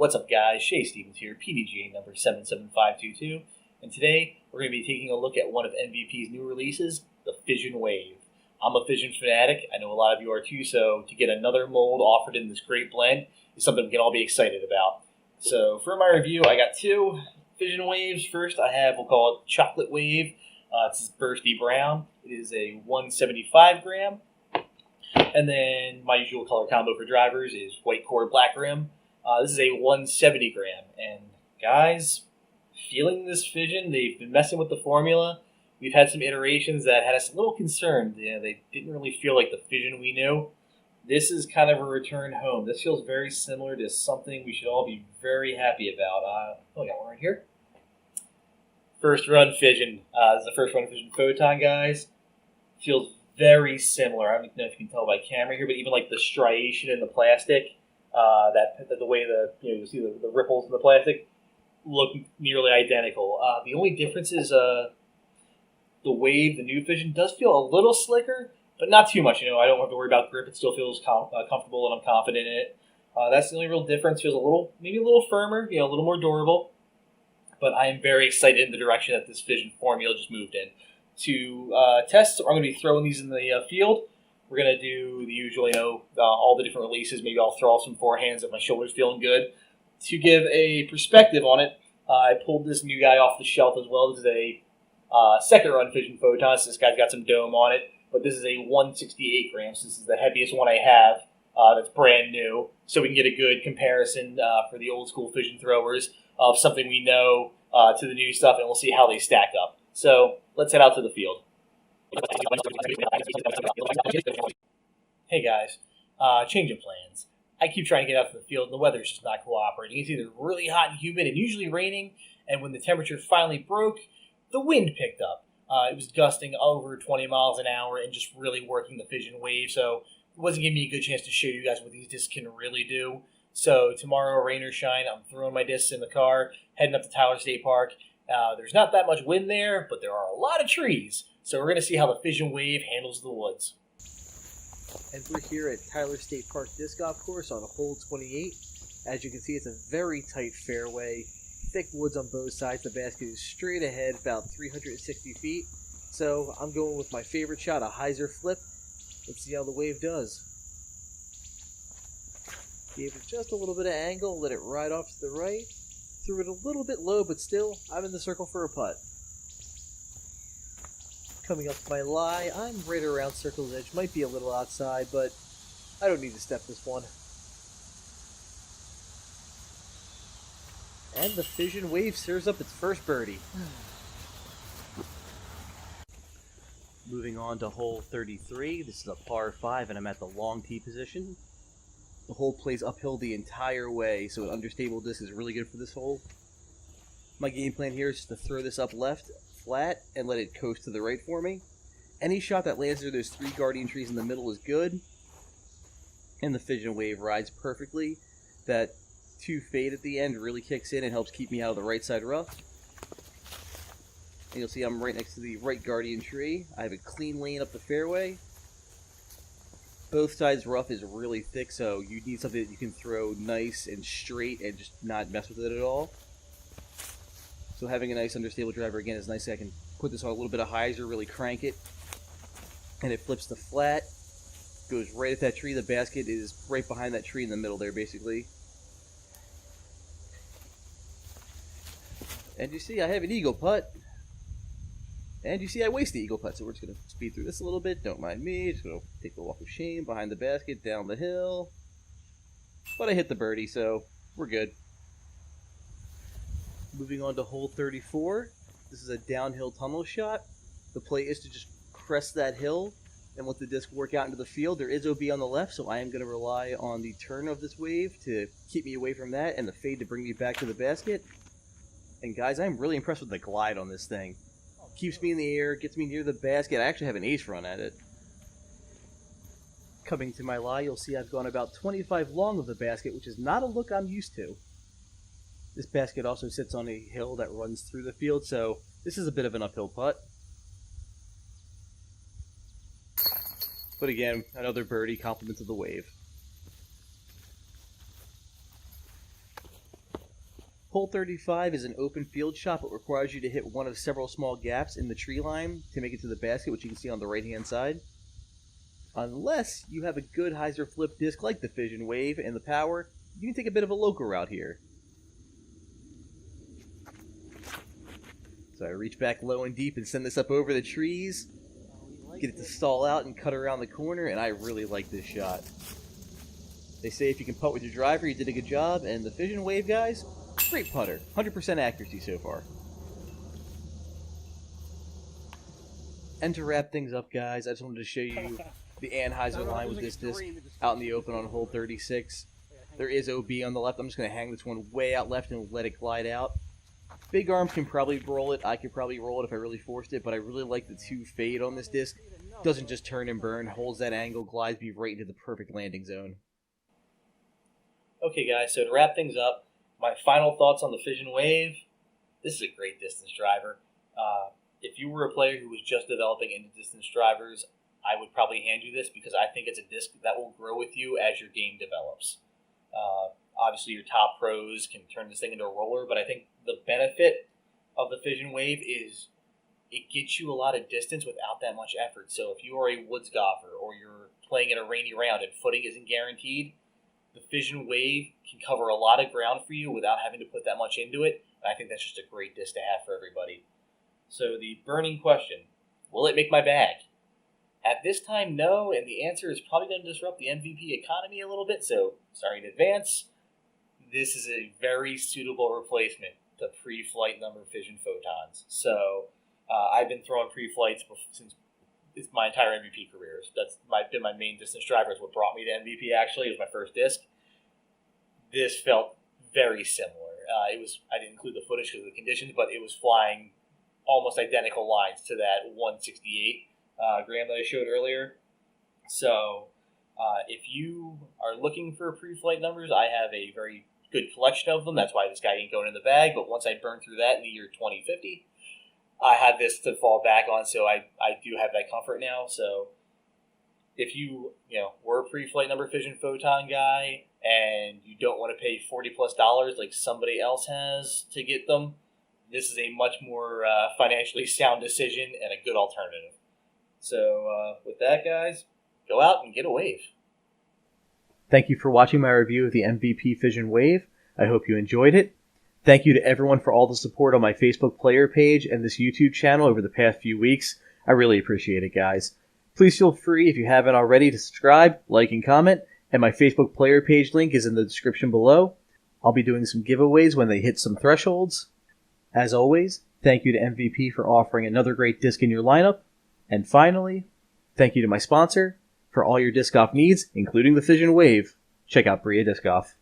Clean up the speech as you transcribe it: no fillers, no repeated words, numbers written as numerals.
What's up, guys? Shay Stevens here, PDGA number 77522, and today we're going to be taking a look at one of MVP's new releases, the Fission Wave. I'm a Fission fanatic. I know a lot of you are too, so to get another mold offered in this great blend is something we can all be excited about. So for my review, I got two Fission Waves. First, I have, we'll call it Chocolate Wave. It's Bursty Brown. It is a 175 gram. And then my usual color combo for drivers is White Core Black Rim. This is a 170 gram. And guys, feeling this Fission, they've been messing with the formula. We've had some iterations that had us a little concerned. They didn't really feel like the Fission we knew. This is kind of a return home. This feels very similar to something we should all be very happy about. I got one right here. First run Fission. This is the first run Fission Photon, guys. Feels very similar. I don't know if you can tell by camera here, but even like the striation in the plastic, the way you see the ripples in the plastic look nearly identical. The only difference is the Wave, the new Fission, does feel a little slicker, but not too much. I don't have to worry about grip. It still feels comfortable, and I'm confident in it. That's the only real difference. Feels maybe a little firmer, a little more durable. But I am very excited in the direction that this Fission formula just moved in. To test, I'm going to be throwing these in the field. We're going to do the usual, all the different releases. Maybe I'll throw off some forehands if my shoulder's feeling good. To give a perspective on it, I pulled this new guy off the shelf as well. This is a second run Fission Photon. So this guy's got some dome on it, but this is a 168 grams. This is the heaviest one I have that's brand new. So we can get a good comparison for the old school Fission throwers of something we know to the new stuff, and we'll see how they stack up. So let's head out to the field. Hey guys, change of plans. I keep trying to get out to the field and the weather's just not cooperating. It's either really hot and humid and usually raining, and when the temperature finally broke, the wind picked up. It was gusting over 20 miles an hour and just really working the Fission Wave, so it wasn't giving me a good chance to show you guys what these discs can really do. So tomorrow, rain or shine, I'm throwing my discs in the car, heading up to Tyler State Park. There's not that much wind there, but there are a lot of trees. So we're going to see how the Fission Wave handles the woods. And we're here at Tyler State Park Disc Golf Course on hole 28. As you can see, it's a very tight fairway. Thick woods on both sides. The basket is straight ahead, about 360 feet. So I'm going with my favorite shot, a hyzer flip. Let's see how the Wave does. Gave it just a little bit of angle, let it ride off to the right. Threw it a little bit low, but still, I'm in the circle for a putt. Coming up to my lie, I'm right around circle's edge. Might be a little outside, but I don't need to step this one. And the Fission Wave serves up its first birdie. Moving on to hole 33. This is a par 5, and I'm at the long tee position. The hole plays uphill the entire way, so an understable disc is really good for this hole. My game plan here is to throw this up left, flat, and let it coast to the right for me. Any shot that lands near those 3 guardian trees in the middle is good, and the Fission Wave rides perfectly. That 2 fade at the end really kicks in and helps keep me out of the right side rough. And you'll see I'm right next to the right guardian tree. I have a clean lane up the fairway. Both sides rough is really thick, so you need something that you can throw nice and straight and just not mess with it at all. So having a nice understable driver again is nice. I can put this on a little bit of hyzer, really crank it, and it flips to flat. Goes right at that tree. The basket is right behind that tree in the middle there, basically. And you see I have an eagle putt. And you see I waste the eagle putt, so we're just going to speed through this a little bit. Don't mind me. Just going to take the walk of shame behind the basket, down the hill. But I hit the birdie, so we're good. Moving on to hole 34. This is a downhill tunnel shot. The play is to just crest that hill and let the disc work out into the field. There is OB on the left, so I am going to rely on the turn of this Wave to keep me away from that and the fade to bring me back to the basket. And guys, I'm really impressed with the glide on this thing. Keeps me in the air, gets me near the basket. I actually have an ace run at it. Coming to my lie, you'll see I've gone about 25 long of the basket, which is not a look I'm used to. This basket also sits on a hill that runs through the field, so this is a bit of an uphill putt. But again, another birdie, compliments of the Wave. Hole 35 is an open field shot, but requires you to hit one of several small gaps in the tree line to make it to the basket, which you can see on the right-hand side. Unless you have a good hyzer flip disc like the Fission Wave and the power, you can take a bit of a local route here. So I reach back low and deep and send this up over the trees, get it to stall out and cut around the corner, and I really like this shot. They say if you can putt with your driver, you did a good job, and the Fission Wave guys, great putter. 100% accuracy so far. And to wrap things up, guys, I just wanted to show you the Anheuser line with this disc out in the open on hole 36. There is OB on the left. I'm just going to hang this one way out left and let it glide out. Big arms can probably roll it. I could probably roll it if I really forced it, but I really like the 2 fade on this disc. Doesn't just turn and burn, holds that angle, glides me right into the perfect landing zone. Okay, guys, so to wrap things up, my final thoughts on the Fission Wave. This is a great distance driver. If you were a player who was just developing into distance drivers, I would probably hand you this because I think it's a disc that will grow with you as your game develops. Obviously, your top pros can turn this thing into a roller, but I think the benefit of the Fission Wave is it gets you a lot of distance without that much effort. So if you are a woods golfer or you're playing in a rainy round and footing isn't guaranteed, the Fission Wave can cover a lot of ground for you without having to put that much into it. And I think that's just a great disc to have for everybody. So the burning question, will it make my bag? At this time, no, and the answer is probably going to disrupt the MVP economy a little bit, so sorry in advance. This is a very suitable replacement to pre-flight number Fission Photons. So I've been throwing pre-flights since my entire MVP career. That's been my main distance driver. It's what brought me to MVP, actually. It was my first disc. This felt very similar. I didn't include the footage because of the conditions, but it was flying almost identical lines to that 168 gram that I showed earlier. So if you are looking for pre-flight numbers, I have a very good collection of them. That's why this guy ain't going in the bag. But once I burn through that in the year 2050, I had this to fall back on, so I do have that comfort now. So if you were a pre-flight number Fission Photon guy and you don't want to pay $40+ like somebody else has to get them, this is a much more financially sound decision and a good alternative. So with that, guys, go out and get a wave. Thank you for watching my review of the MVP Fission Wave. I hope you enjoyed it. Thank you to everyone for all the support on my Facebook player page and this YouTube channel over the past few weeks. I really appreciate it, guys. Please feel free, if you haven't already, to subscribe, like, and comment, and my Facebook player page link is in the description below. I'll be doing some giveaways when they hit some thresholds. As always, thank you to MVP for offering another great disc in your lineup. And finally, thank you to my sponsor for all your disc golf needs, including the Fission Wave. Check out Bria Disc Golf.